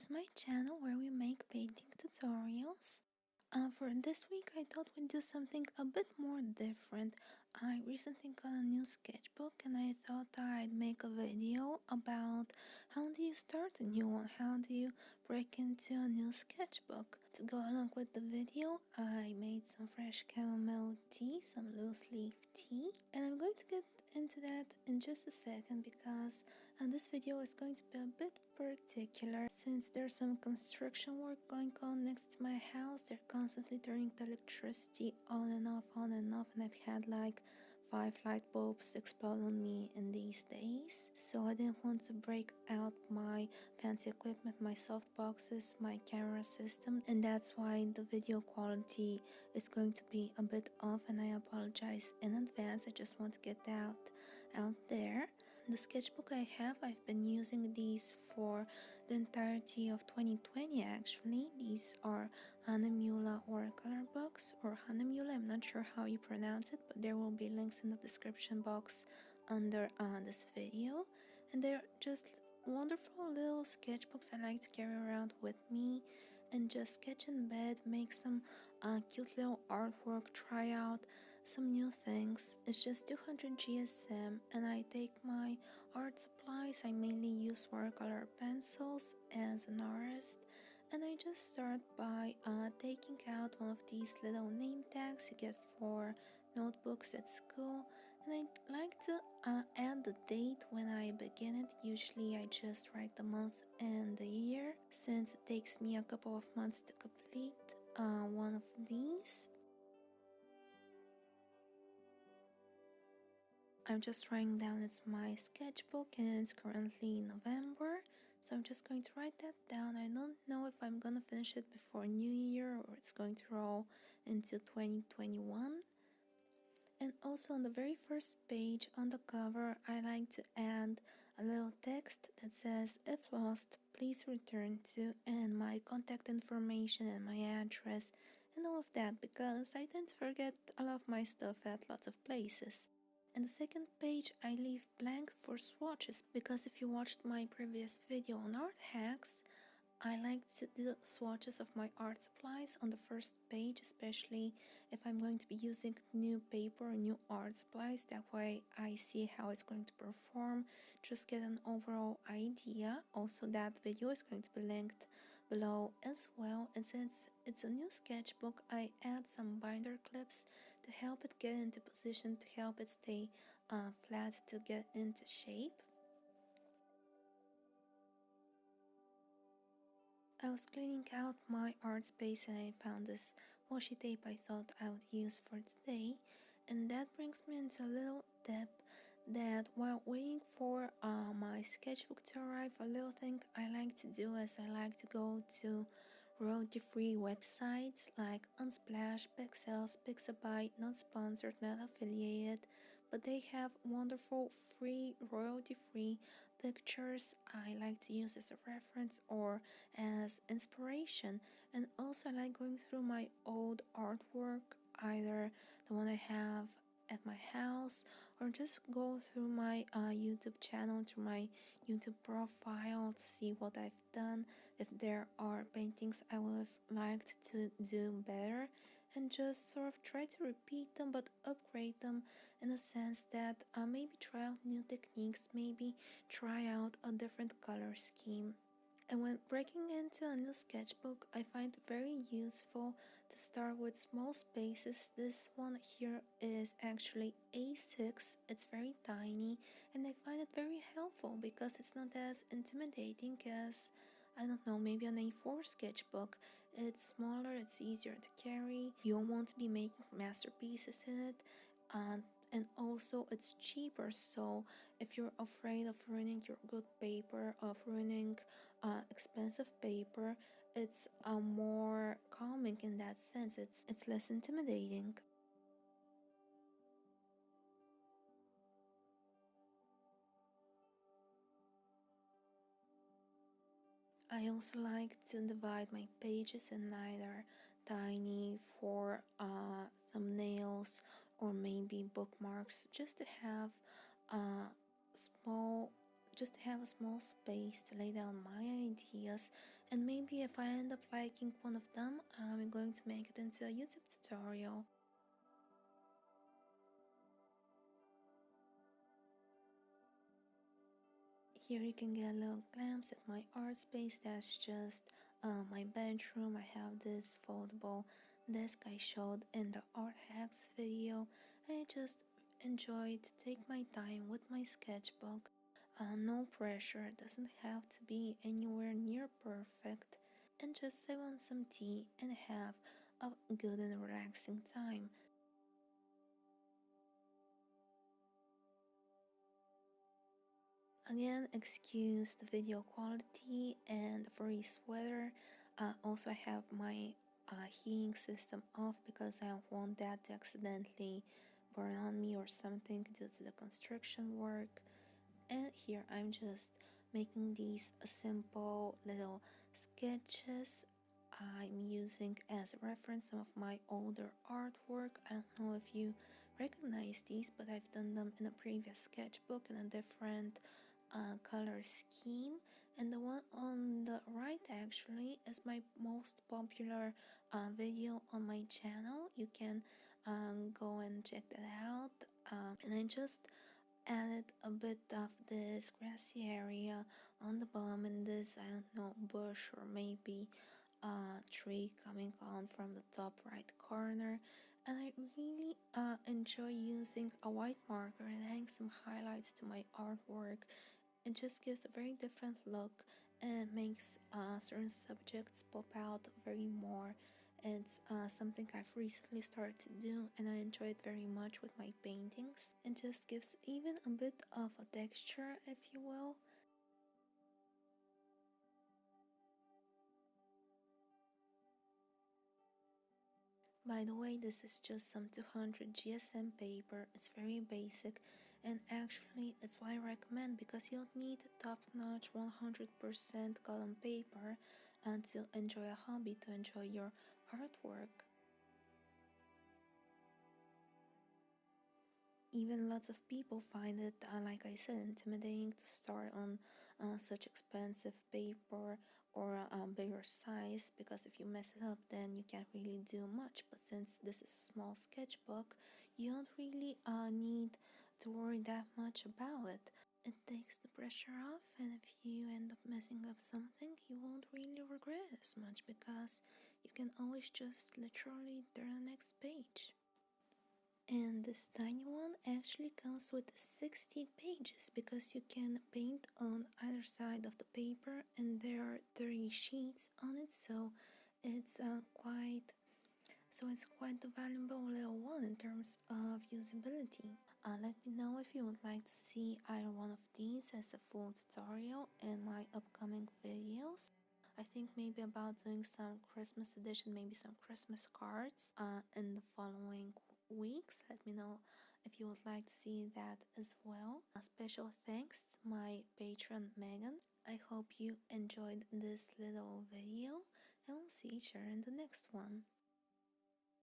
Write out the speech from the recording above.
to my channel where we make painting tutorials. For this week I thought we'd do something a bit more different. I recently got a new sketchbook and I thought I'd make a video about how do you start a new one, how do you break into a new sketchbook. To go along with the video, I made some fresh chamomile tea, some loose leaf tea, and I'm going to get into that in just a second because this video is going to be a bit particular since there's some construction work going on next to my house. They're constantly turning the electricity on and off, and I've had like 5 light bulbs explode on me in these days. So I didn't want to break out my fancy equipment, my soft boxes, my camera system, and that's why the video quality is going to be a bit off, and I apologize in advance. I just want to get that out there. The sketchbook I have, I've been using these for the entirety of 2020 actually. These are Hahnemuhle watercolor books, or Hahnemuhle, I'm not sure how you pronounce it, but there will be links in the description box under this video. And they're just wonderful little sketchbooks I like to carry around with me and just sketch in bed, make some cute little artwork, try out some new things. It's just 200 GSM and I take my art supplies. I mainly use watercolor pencils as an artist, and I just start by taking out one of these little name tags you get for notebooks at school, and I like to add the date when I begin it. Usually I just write the month and the year since it takes me a couple of months to complete one of these. I'm just writing down it's my sketchbook and it's currently November, so I'm just going to write that down. I don't know if I'm gonna finish it before New Year or it's going to roll into 2021. And also on the very first page on the cover, I like to add a little text that says, if lost, please return to, and my contact information and my address and all of that, because I tend to forget a lot of my stuff at lots of places. And the second page I leave blank for swatches, because if you watched my previous video on art hacks, I like to do swatches of my art supplies on the first page, especially if I'm going to be using new paper or new art supplies. That way I see how it's going to perform, just get an overall idea. Also, that video is going to be linked below as well. And since it's a new sketchbook, I add some binder clips to help it get into position, to help it stay flat, to get into shape. I was cleaning out my art space and I found this washi tape I thought I would use for today, and that brings me into a little tip that while waiting for my sketchbook to arrive, a little thing I like to do is I like to go to royalty-free websites like Unsplash, Pexels, Pixabay, not sponsored, not affiliated, but they have wonderful free, royalty-free pictures I like to use as a reference or as inspiration. And also I like going through my old artwork, either the one I have at my house, or just go through my YouTube channel, to my YouTube profile, to see what I've done, if there are paintings I would have liked to do better, and just sort of try to repeat them but upgrade them in a sense that maybe try out new techniques, maybe try out a different color scheme. And when breaking into a new sketchbook, I find it very useful to start with small spaces. This one here is actually A6, it's very tiny, and I find it very helpful because it's not as intimidating as, I don't know, maybe an A4 sketchbook. It's smaller, it's easier to carry, you won't be making masterpieces in it, and also it's cheaper. So if you're afraid of ruining your good paper, of ruining expensive paper, it's more calming in that sense. It's less intimidating. I also like to divide my pages in either tiny for thumbnails or maybe bookmarks, just to have small, just to have a small space to lay down my ideas, and maybe if I end up liking one of them, I'm going to make it into a YouTube tutorial. Here you can get a little glimpse at my art space. That's just my bedroom. I have this foldable desk I showed in the art hacks video. I just enjoy to take my time with my sketchbook. No pressure, it doesn't have to be anywhere near perfect. And just sip on some tea and have a good and relaxing time. Again, excuse the video quality and the freeze weather. Also, I have my heating system off because I don't want that to accidentally burn on me or something due to the construction work. And here I'm just making these simple little sketches. I'm using as a reference some of my older artwork. I don't know if you recognize these, but I've done them in a previous sketchbook in a different color scheme. And the one on the right actually is my most popular video on my channel. You can go and check that out. And I just added a bit of this grassy area on the bottom, and this, I don't know, bush or maybe a tree coming on from the top right corner. And I really enjoy using a white marker and adding some highlights to my artwork. It just gives a very different look and makes certain subjects pop out very more. It's something I've recently started to do, and I enjoy it very much with my paintings. It just gives even a bit of a texture, if you will. By the way, this is just some 200 GSM paper. It's very basic, and actually it's what I recommend because you don't need top-notch 100% column paper to enjoy a hobby, to enjoy your artwork. Even lots of people find it, like I said, intimidating to start on such expensive paper or a bigger size, because if you mess it up then you can't really do much. But since this is a small sketchbook, you don't really need to worry that much about it. It takes the pressure off, and if you end up messing up something, you won't really regret it as much because you can always just literally turn the next page. And this tiny one actually comes with 60 pages because you can paint on either side of the paper, and there are 30 sheets on it, so it's quite a valuable little one in terms of usability. Let me know if you would like to see either one of these as a full tutorial in my upcoming videos. I think maybe about doing some Christmas edition, maybe some Christmas cards in the following weeks. Let me know if you would like to see that as well. A special thanks to my patron Megan. I hope you enjoyed this little video, and we'll see each other in the next one.